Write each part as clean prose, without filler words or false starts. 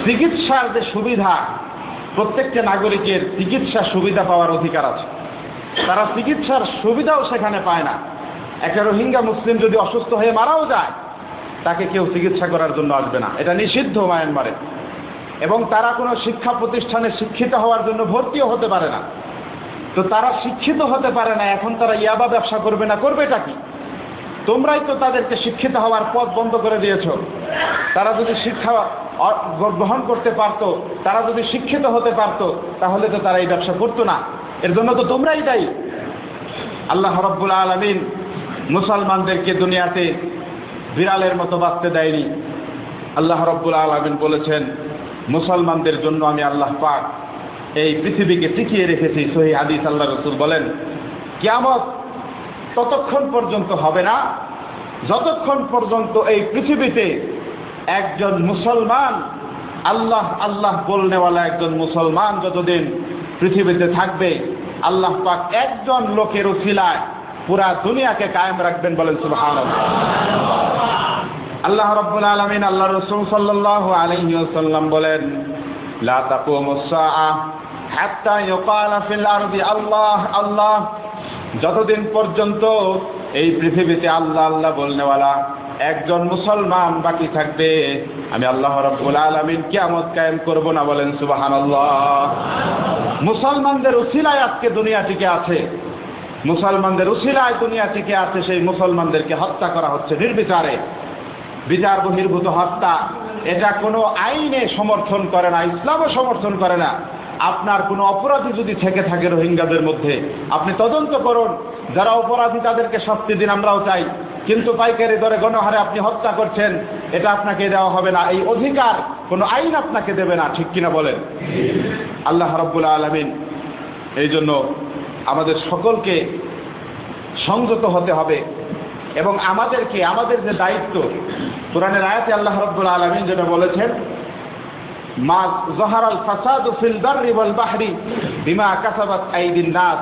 চিকিৎসার যে সুবিধা, প্রত্যেকটা নাগরিকের চিকিৎসা সুবিধা পাওয়ার অধিকার আছে, তারা চিকিৎসার সুবিধাও সেখানে পায় না। একটা রোহিঙ্গা মুসলিম যদি অসুস্থ হয়ে মারাও যায়, তাকে কেউ চিকিৎসা করার জন্য আসবে না, এটা নিষিদ্ধ মায়ানমারে। এবং তারা কোনো শিক্ষা প্রতিষ্ঠানে শিক্ষিত হওয়ার জন্য ভর্তিও হতে পারে না। তো তারা শিক্ষিত হতে পারে না, এখন তারা ইয়াবা ব্যবসা করবে না, করবেটা কি? তোমরাই তো তাদেরকে শিক্ষিত হওয়ার পথ বন্ধ করে দিয়েছ। তারা যদি শিক্ষা গ্রহণ করতে পারতো, তারা যদি শিক্ষিত হতে পারতো, তাহলে তো তারা এই ব্যবসা করতো না। এর জন্য তো তোমরাই দায়ী। আল্লাহ রাব্বুল আলামিন মুসলমানদেরকে দুনিয়াতে বিড়ালের মতো বাঁচতে দেয়নি। আল্লাহ রাব্বুল আলামিন বলেছেন, মুসলমানদের জন্য আমি আল্লাহ পাক এই পৃথিবীকে টিকিয়ে রেখেছি। সহিহ হাদিস, আল্লাহ রাসূল বলেন, কিয়ামত ততক্ষণ পর্যন্ত হবে না যতক্ষণ পর্যন্ত এই পৃথিবীতে একজন মুসলমান, আল্লাহ আল্লাহ বলনেওয়ালা একজন মুসলমান যতদিন পৃথিবীতে থাকবে, আল্লাহ পাক একজন লোকের উসিলায় পুরা দুনিয়াকে কায়েম রাখবেন। বলেন সুবহানাল্লাহ। আল্লাহ রাব্বুল আলামিন, আল্লাহ রাসূল সাল্লাল্লাহু আলাইহি ওয়াসাল্লাম বলেন, লা তাকুমুস সাআহ হাত্তা ইউকালা ফিল আরদি আল্লাহ আল্লাহ। যতদিন পর্যন্ত এই পৃথিবীতে আল্লাহ আল্লাহ বলনেওয়ালা একজন মুসলমান বাকি থাকবে, আমি আল্লাহ রাব্বুল আলামিন কিয়ামত কায়েম করব না। বলেন সুবহানাল্লাহ। মুসলমানদের উসিলায় আজকে দুনিয়া টিকে আছে, মুসলমানদের উসিলায় দুনিয়া টিকে আছে। সেই মুসলমানদেরকে হত্যা করা হচ্ছে নির্বিচারে, বিচার বহির্ভূত হত্যা। এটা কোনো আইনে সমর্থন করে না, ইসলামও সমর্থন করে না। আপনার কোনো অপরাধী যদি থেকে থাকে রোহিঙ্গাদের মধ্যে, আপনি তদন্ত করুন, যারা অপরাধী তাদেরকে শাস্তি দিন, আমরাও চাই। কিন্তু পাইকারি দরে গণহারে আপনি হত্যা করছেন, এটা আপনাকে দেওয়া হবে না। এই অধিকার কোনো আইন আপনাকে দেবে না, ঠিক কিনা বলেন? আল্লাহ রাব্বুল আলামিন এই জন্য আমাদের সকলকে সংযত হতে হবে এবং আমাদেরকে, আমাদের যে দায়িত্ব, কোরআনের আয়াতে আল্লাহ রাব্বুল আলামিন যেটা বলেছেন, মা যাহারাল ফাসাদু ফিল বাররি ওয়াল বাহরি বিমা কাসাবাত আইদিন নাস।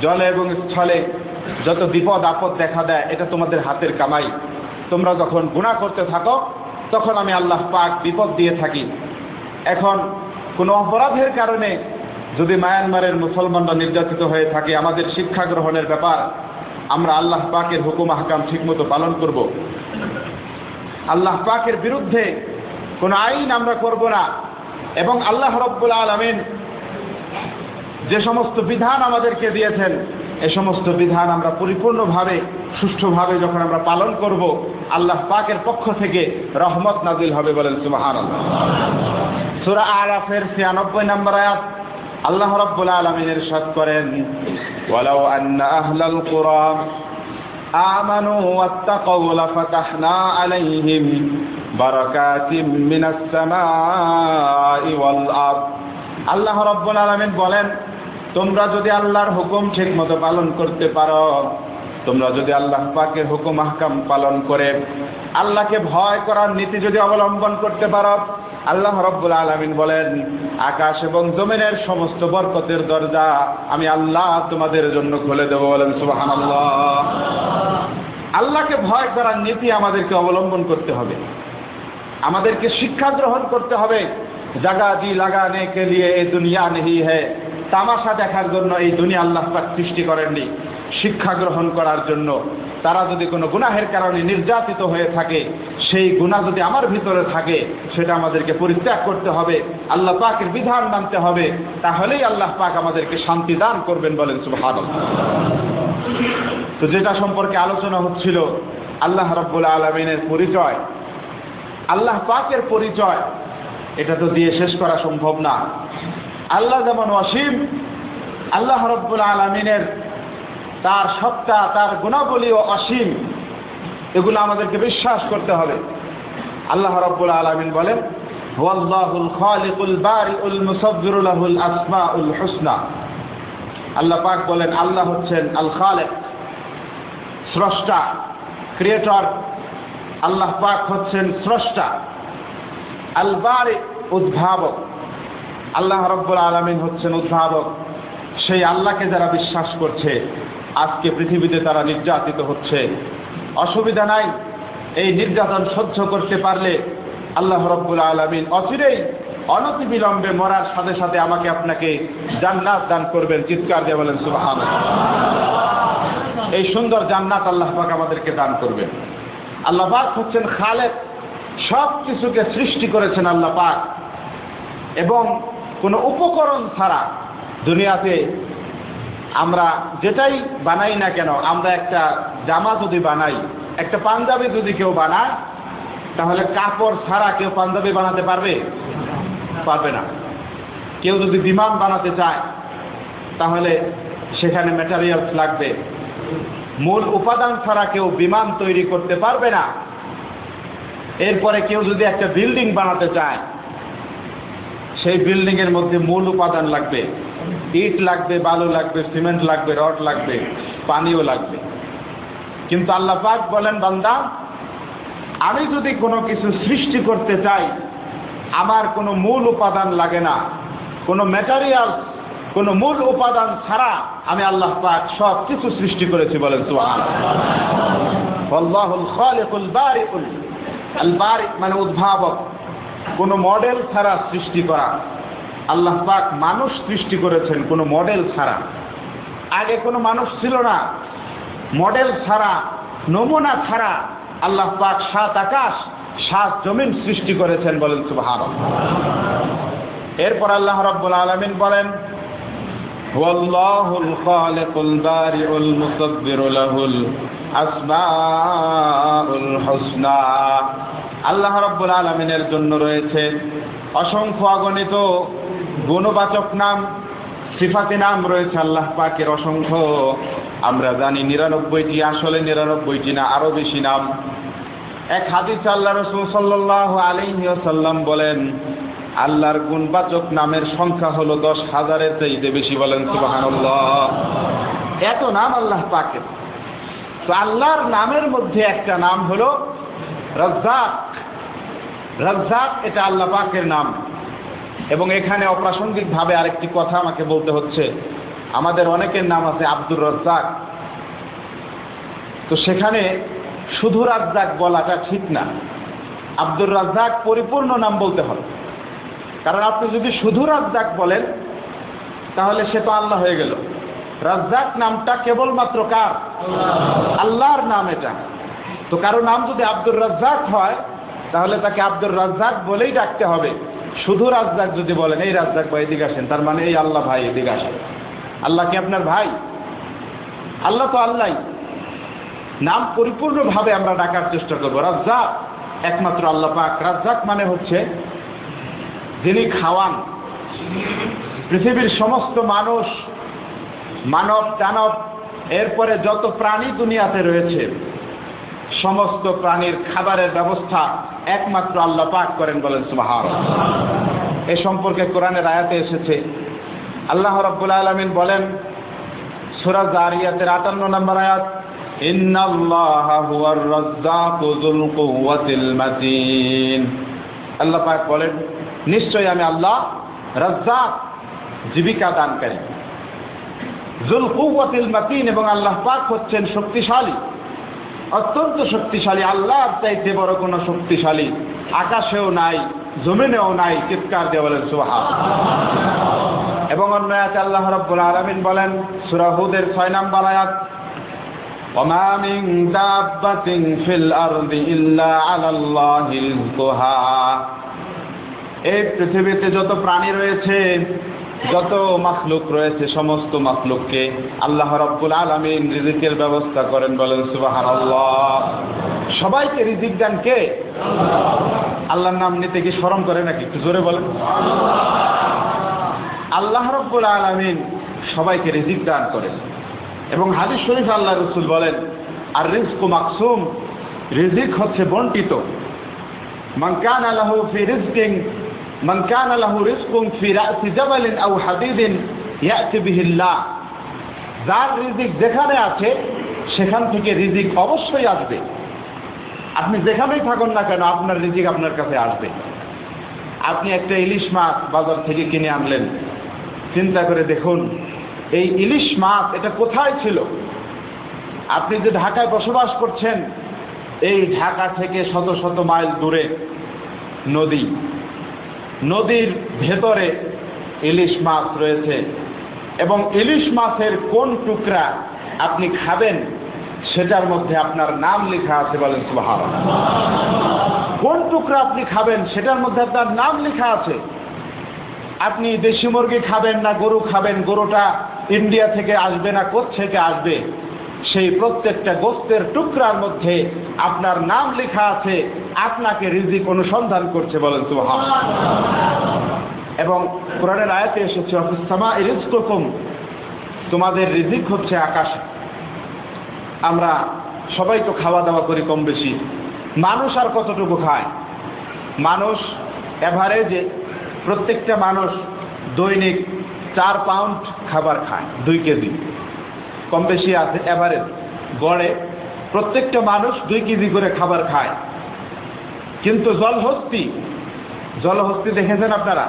জলে এবং স্থলে যত বিপদ আপদ দেখা দেয়, এটা তোমাদের হাতের কামাই। তোমরা যখন গুনাহ করতে থাকো, তখন আমি আল্লাহ পাক বিপদ দিয়ে থাকি। এখন কোনো অপরাধের কারণে যদি মায়ানমারের মুসলমানরা নির্যাতিত হয়ে থাকে, আমাদের শিক্ষা গ্রহণের ব্যাপার, আমরা আল্লাহ পাকের হুকুম আহকাম ঠিকমতো পালন করব। আল্লাহ পাকের বিরুদ্ধে কোনো আইন আমরা করব না। এবং আল্লাহ রাব্বুল আলামিন যে সমস্ত বিধান আমাদেরকে দিয়েছেন, এই সমস্ত বিধান আমরা পরিপূর্ণভাবে, সুষ্ঠুভাবে যখন আমরা পালন করব, আল্লাহ পাকের পক্ষ থেকে রহমত নাজিল হবে। বলেন সুবহানাল্লাহ। সূরা আরাফের 96 নম্বর আয়াত, আল্লাহ রাব্বুল আলামিন ইরশাদ করেন, ওয়ালাউ আন্না আহলাল কুরা আমানু ওয়াত্তাকাউ লাফাতাহনা আলাইহিম বারাকাতিম মিনাস সামাই ওয়াল আরদ। আল্লাহ রাব্বুল আলামিন বলেন, তোমরা যদি আল্লাহর হুকুম ঠিকমতো পালন করতে পারো, তোমরা যদি আল্লাহ পাকের হুকুম আহকাম পালন করে আল্লাহকে ভয় করার নীতি যদি অবলম্বন করতে পারো, আল্লাহ রাব্বুল আলামিন বলেন, আকাশ এবং জমিনের সমস্ত বরকতের দরজা আমি আল্লাহ তোমাদের জন্য খুলে দেব। বলেন সুবহানাল্লাহ। আল্লাহকে ভয় করার নীতি আমাদেরকে অবলম্বন করতে হবে, আমাদেরকে শিক্ষা গ্রহণ করতে হবে। জাগা জি লাগানে কে লিয়ে এই দুনিয়া নেহি হ্যায়। তামাশা দেখার জন্য এই দুনিয়া আল্লাহ পাক সৃষ্টি করেননি, শিক্ষা গ্রহণ করার জন্য। তারা যদি কোনো গুনাহের কারণে নির্যাতিত হয়ে থাকে, সেই গুনাহ যদি আমার ভিতরে থাকে, সেটা আমাদেরকে পরিত্যাগ করতে হবে, আল্লাহ পাকের বিধান মানতে হবে, তাহলেই আল্লাহ পাক আমাদেরকে শান্তি দান করবেন। বলেন সুবহানাল্লাহ। তো যেটা সম্পর্কে আলোচনা হচ্ছিল, আল্লাহ রাব্বুল আলামিনের পরিচয়, আল্লাহ পাকের পরিচয়, এটা তো দিয়ে শেষ করা সম্ভব না। আল্লাহ যেমন অসীম, আল্লাহ রাব্বুল আলামিনের তার সত্তা, তার গুণাবলীও অসীম। এগুলো আমাদেরকে বিশ্বাস করতে হবে। আল্লাহ রাব্বুল আলামিন বলেন, হুয়াল্লাহুল খালিকুল বারিউল মুসাব্বিরু লাহুল আসমাউল হুসনা। আল্লাহ পাক বলেন, আল্লাহ হচ্ছেন আল খালিক, স্রষ্টা, ক্রিয়েটর। আল্লাহ পাক হচ্ছেন স্রষ্টা। আল বারি, উদ্ভাবক। আল্লাহ রাব্বুল আলামিন হচ্ছেন উদ্ভাবক। সেই আল্লাহকে যারা বিশ্বাস করছে, আজকে পৃথিবীতে তারা নির্যাতিত হচ্ছে, অসুবিধা নাই। এই নির্যাতন সহ্য করতে পারলে আল্লাহ রাব্বুল আলামিন অচিরেই অনতিবিলম্বে মরার সাথে সাথে আমাকে আপনাকে জান্নাত দান করবেন। চিৎকার দিয়ে বলেন সুবহানাল্লাহ। এই সুন্দর জান্নাত আল্লাহ পাক আমাদেরকে দান করবেন। আল্লাহ পাক হচ্ছেন খালেক, সব কিছুকে সৃষ্টি করেছেন আল্লাহ পাক, এবং কোনো উপকরণ ছাড়া দুনিয়াতে আমরা যেটাই বানাই না কেন, আমরা একটা জামা যদি বানাই, একটা পাঞ্জাবি যদি কেউ বানায়, তাহলে কাপড় ছাড়া কেউ পাঞ্জাবি বানাতে পারবে? পারবে না। কেউ যদি বিমান বানাতে চায় তাহলে সেখানে ম্যাটেরিয়ালস লাগবে। মূল উপাদান ছাড়া কেউ বিমান তৈরি করতে পারবে না। এরপরে কেউ যদি একটা বিল্ডিং বানাতে চায়, সেই বিল্ডিং এর মধ্যে মূল উপাদান লাগবে, ইট লাগবে, বালু লাগবে, সিমেন্ট লাগবে, রড লাগবে, পানিও লাগবে। কিন্তু আল্লাহ পাক বলেন, বান্দা, আমি যদি কোনো কিছু সৃষ্টি করতে চাই, আমার কোনো মূল উপাদান লাগে না, কোনো ম্যাটেরিয়াল, কোনো মূল উপাদান ছাড়া আমি আল্লাহ পাক সব কিছু সৃষ্টি করেছি। বলেন সুবহানাল্লাহ। আল্লাহুল খালিকুল বারিউল, আল বারি মানে উদ্ভাবক, কোনো মডেল ছাড়া সৃষ্টি করা। আল্লাহ পাক মানুষ সৃষ্টি করেছেন কোনো মডেল ছাড়া। আগে কোনো মানুষ ছিল না। মডেল ছাড়া, নমুনা ছাড়া আল্লাহ পাক 7 আকাশ 7 জমিন সৃষ্টি করেছেন। বলেন সুবহানাল্লাহ। এরপর আল্লাহ রাব্বুল আলামিন বলেন, ওয়াল্লাহুল খালিকুল বারিউল মুসাব্বিরু লাহুল আসমাউল হুসনা। আল্লাহ রাব্বুল আলামিনের জন্য রয়েছে অসংখ্য অগণিত গুণবাচক নাম, সিফাতি নাম রয়েছে আল্লাহ পাকের অসংখ্য। আমরা জানি 99টি, আসলে 99টি না, আরো বেশি নাম। এক হাদিসে আল্লাহ রাসূল সাল্লাল্লাহু আলাইহি ওয়াসাল্লাম বলেন, আল্লাহর গুণবাচক নামের সংখ্যা হলো 10,000-এর চাইতে বেশি। বলেন সুবহানাল্লাহ। এত নাম আল্লাহ পাকের। তো আল্লাহর নামের মধ্যে একটা নাম হলো রাজ্জাক। রাজ্জাক এটা আল্লাহ পাকের নাম। এবং এখানে অপ্রাসঙ্গিকভাবে আরেকটি কথা আমাকে বলতে হচ্ছে, আমাদের অনেকের নাম আছে আব্দুর রাজ্জাক। তো সেখানে শুধু রাজ্জাক বলাটা ঠিক না, আব্দুর রাজ্জাক পরিপূর্ণ নাম বলতে হবে। কারণ আপনি যদি শুধু রাজ্জাক বলেন তাহলে সে তো আল্লাহ হয়ে গেল। রাজ্জাক নামটা কেবলমাত্র কার? আল্লাহর নাম এটা। তো কারো নাম যদি আব্দুর রাজ্জাক হয় তাহলে তাকে আব্দুর রাজ্জাক বলেই ডাকতে হবে। শুধু রাজ্জাক যদি বলেন, এই রাজ্জাক ভাই এদিকে আসেন, তার মানে এই আল্লাহ ভাই এদিকে আসেন। আল্লাহ কি আপনার ভাই? আল্লাহ তো আল্লাহই। নাম পরিপূর্ণভাবে আমরা ডাকার চেষ্টা করব। রাজ্জাক একমাত্র আল্লাহ পাক। রাজ্জাক মানে হচ্ছে যিনি খাওয়ান। পৃথিবীর সমস্ত মানুষ, মানব দানব, এরপরে যত প্রাণী দুনিয়াতে রয়েছে, সমস্ত প্রাণীর খাবারের ব্যবস্থা একমাত্র আল্লাহ পাক করেন। বলেন সুবহানাল্লাহ। এ সম্পর্কে কোরআনের আয়াতে এসেছে, আল্লাহ রাব্বুল আলামিন বলেন সূরা যারিয়াতের 58 নম্বর আয়াত, ইন্নাল্লাহা হুয়ার রাজ্জাকু যুল কুওয়াতিল মাতিন। আল্লাহ পাক বলেন, নিশ্চয়ই আমি আল্লাহ রাজ্জাক, জীবিকা দানকারী, যুল কুওয়াতিল মাতিন। এবং আল্লাহ পাক হচ্ছেন শক্তিশালী, অত্যন্ত শক্তিশালী। আল্লাহর চাইতে বড় কোনো শক্তিশালী আকাশেও নাই, জমিনেও নাই। চিৎকার দিয়ে বলেন সুবহানাল্লাহ। এবং অন্য আয়াতে আল্লাহ রাব্বুল আলামিন বলেন সূরা হুদের 6 নম্বর আয়াত, ওয়ামা মিন দাব্বাতিন ফিল আরদি ইল্লা আলাল্লাহি রিজকুহা। এই পৃথিবীতে যত প্রাণী রয়েছে, যত মাখলুক রয়েছে, সমস্ত মাখলুককে আল্লাহ রাব্বুল আলামিন রিজিকের ব্যবস্থা করেন। বলেন সুবহানাল্লাহ। সবাইকে রিজিক দেন কে? আল্লাহর নাম নিতে কি শরম করে নাকি? একটু জোরে বলেন। আল্লাহ রাব্বুল আলামিন সবাইকে রিজিক দান করেন। এবং হাদিস শরীফ আল্লাহ রাসূল বলেন, আর রিজকু মাকসুম, রিজিক হচ্ছে বণ্টিত। মান কানা লাহু ফি রিজকিন, মান কানা লাহু রিজকুন ফি রাসি জাবালিন আও হাদিদিন ইয়াতি বিহিল্লাহ। যার রিজিক যেখানে আছে সেখান থেকে রিজিক অবশ্যই আসবে। আপনি যেখানেই থাকুন না কেন, আপনার রিজিক আপনার কাছে আসবে। আপনি একটা ইলিশ মাছ বাজার থেকে কিনে আনলেন, চিন্তা করে দেখুন এই ইলিশ মাছ এটা কোথায় ছিল? আপনি যে ঢাকায় বসবাস করছেন, এই ঢাকা থেকে শত শত মাইল দূরে নদী, নদীর ভেতরে ইলিশ মাছ রয়েছে এবং ইলিশ মাছের কোন টুকরা আপনি খাবেন সেটার মধ্যে আপনার নাম লেখা আছে, বলেন সুবহানাল্লাহ। কোন টুকরা আপনি খাবেন সেটার মধ্যে আপনার নাম লেখা আছে। আপনি দেশি মুরগি খাবেন না গরু খাবেন, গরুটা ইন্ডিয়া থেকে আসবে না কোত্থেকে আসবে, সেই প্রত্যেকটা গোস্তের টুকরার মধ্যে আপনার নাম লেখা আছে, আপনাকে রিজিক অনুসন্ধান করছে, বলেন সুবহানাল্লাহ। এবং কোরআনের আয়াতে এসেছে ফিস সামাই রিজকুকুম, তোমাদের রিজিক হচ্ছে আকাশে। আমরা সবাই তো খাওয়া দাওয়া করি কম বেশি, মানুষ আর কতটুকু খায়? মানুষ এভারেজে প্রত্যেকটা মানুষ দৈনিক 4 পাউন্ড খাবার খায়, 2 কেজি কম বেশি আছে এভারেজ। গড়ে প্রত্যেকটা মানুষ 2 কেজি করে খাবার খায়। কিন্তু জলহস্তি দেখেছেন আপনারা?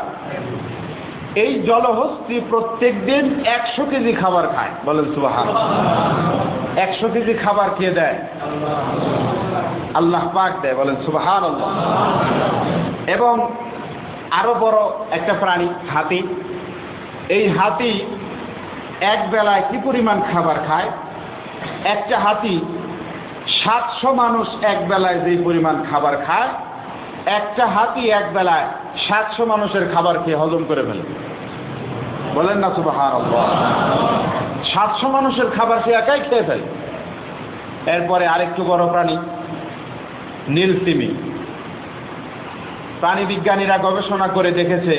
এই জলহস্তি প্রত্যেক দিন 100 কেজি খাবার খায়, বলেন সুবহানাল্লাহ। 100 কেজি খাবার কে দেয়? আল্লাহ পাক দেয়, বলেন সুবহানাল্লাহ। এবং আরো বড় একটা প্রাণী হাতি। এই হাতি এক বেলায় কি পরিমাণ খাবার খায়? একটা হাতি 700 মানুষ এক বেলায় যে পরিমাণ খাবার খায়, একটা হাতি এক বেলায় 700 মানুষের খাবার খেয়ে হজম করে ফেলে, বলেন না সুবহানাল্লাহ। 700 মানুষের খাবার সে একাই খেয়ে ফেলে। এরপরে আরেকটু বড় প্রাণী নীলতিমি। প্রাণী বিজ্ঞানীরা গবেষণা করে দেখেছে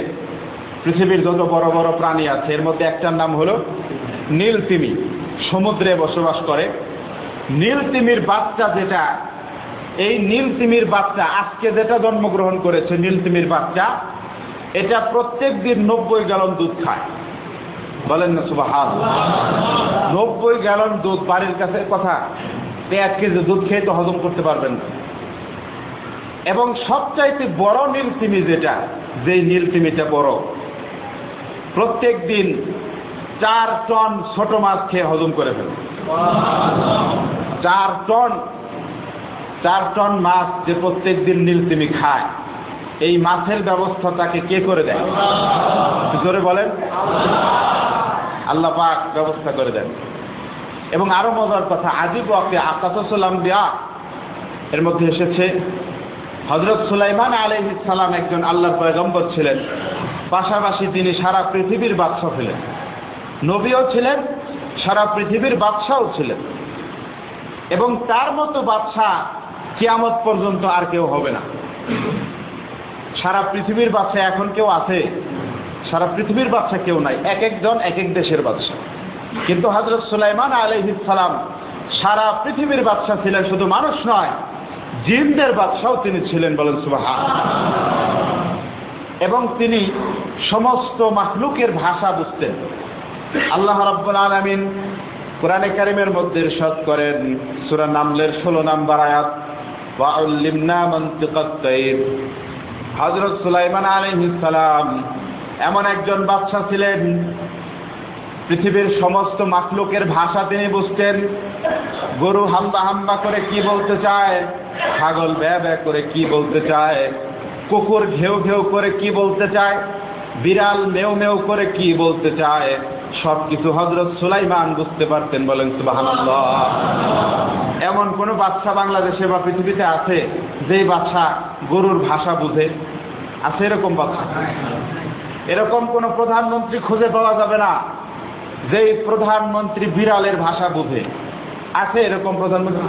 পৃথিবীর যত বড় বড় প্রাণী আছে এর মধ্যে একটার নাম হলো নীলতিমি। সমুদ্রে বসবাস করে। নীলতিমির বাচ্চা যেটা, এই নীলতিমির বাচ্চা আজকে যেটা জন্মগ্রহণ করেছে, নীলতিমির বাচ্চা, এটা প্রত্যেক দিন 90 গ্যালন দুধ খায়, বলেন না সুবহানাল্লাহ। 90 গ্যালন দুধ, বাড়ির কাছে কথা 1 কেজি দুধ খেয়ে তো হজম করতে পারবেন না। এবং সবচাইতে বড় নীলতিমি যেটা, যেই নীলতিমিটা বড়, প্রত্যেক দিন 4 টন ছোট মাছ খেয়ে হজম করে ফেলে। 4 টন মাছ যে প্রত্যেক দিন নীলতিমি খায়, এই মাছের ব্যবস্থা তাকে কে করে দেয়? জোরে বলেন, আল্লাহ পাক ব্যবস্থা করে দেন। এবং আরো মজার কথা, আজিব ওয়াকে আকাসুল আম্বিয়া এর মধ্যে এসেছে হযরত সুলাইমান আলাইহিস সালাম একজন আল্লাহর পয়গম্বর ছিলেন, পাশাপাশি তিনি সারা পৃথিবীর বাদশা ছিলেন, নবীও ছিলেন, সারা পৃথিবীর বাদশাও ছিলেন। এবং তার মতো বাদশা কিয়ামত পর্যন্ত আর কেউ হবে না। সারা পৃথিবীর বাদশা এখন কেউ আছে? সারা পৃথিবীর বাদশা কেউ নাই, এক একজন এক এক দেশের বাদশা। কিন্তু হযরত সুলাইমান আলাইহিস সালাম সারা পৃথিবীর বাদশা ছিলেন, শুধু মানুষ নয়, জিনদের বাদশাও তিনি ছিলেন, বলেন সুবহানাল্লাহ। এবং তিনি সমস্ত মাখলুকের ভাষা বুঝতেন। আল্লাহ রাব্বুল আলামিন কোরআনে কারীমের মধ্যে ইরশাদ করেন, সূরা নামলের 16 নম্বর আয়াত, ওয়া উল্লিমনা মানতিকাত তাইর। হযরত সুলাইমান আলাইহিস সালাম এমন একজন বাদশা ছিলেন, পৃথিবীর সমস্ত মাখলুকের ভাষা তিনি বুঝতেন। গরু হাম্বা হাম্বা করে কি বলতে চায়, ছাগল ব্যা ব্যা করে কি বলতে চায়, কুকুর ঘেউ ঘেউ করে কি বলতে চায়, বিড়াল মেও মেও করে কি বলতে চায়, সবকিছু হযরত সুলাইমান বুঝতে পারতেন, বলেন সুবহানাল্লাহ। এমন কোন বাদশা বাংলাদেশে বা পৃথিবীতে আছে যেই বাদশা গরুর ভাষা বুঝে? আছে এরকম বাদশা? এরকম কোন প্রধানমন্ত্রী খুঁজে পাওয়া যাবে না যেই প্রধানমন্ত্রী বিড়ালের ভাষা বুঝে। আছে এরকম প্রধানমন্ত্রী?